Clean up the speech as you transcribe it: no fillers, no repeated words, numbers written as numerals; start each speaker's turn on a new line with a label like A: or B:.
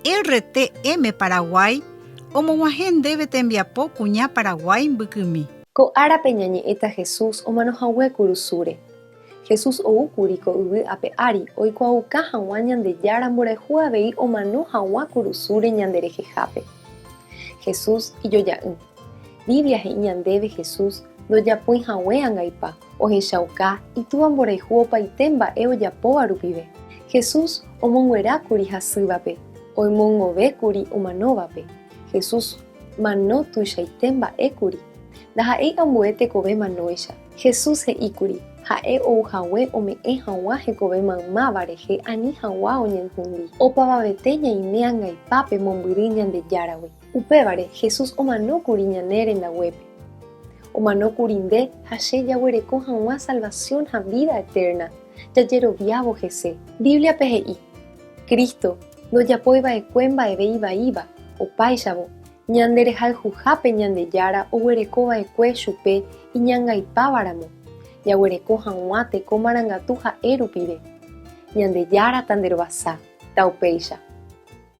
A: RTM Paraguay omog̃uahẽ ndéve tembiapo kuña Paraguay mbykymi.
B: Ko árape ñañe'ẽta Jesús omanohague kurusúre. Jesús oúkuri ko yvy ápe ári oikuauka hag̃ua Ñandejára mborehu avei omano hag̃ua kurusúre ñande rehehápe. Jesús ijoja'y. Biblia he'i ñandéve Jesús ndojapóihague ãngaipa, ohechauka itúva mborehu opaite mba'e ojapóva rupive. Jesús omonguerákuri hasývape, oimongovékuri omanóvape. Jesús mano tuichaite mba'ékuri. Ndaha'éi ambue tekove manóicha. Jesús he'íkuri ha'e ouhague ome'ẽ hag̃ua hekove maymáva rehe ani hag̃ua oñehundi. Opavavete ñaime ãngaipápe mombyry Ñandejáragui. Upévare Jesús omanókuri ñane rendaguépe. Omanókuri nde ha che jaguereko hag̃ua salvación ha vida eterna. Jajeroviávo hese. Bibliape he'i Cristo ndojapóiva'ekue mba'eve ivaíva. Opáicharamo ñande rehayhuhápe Ñandejára oguerekova'ekue chupe iñangaipávaramo. Jaguereko hag̃ua teko marangatu ha'e rupive. Ñandejára tanderovasa. Ta upéicha.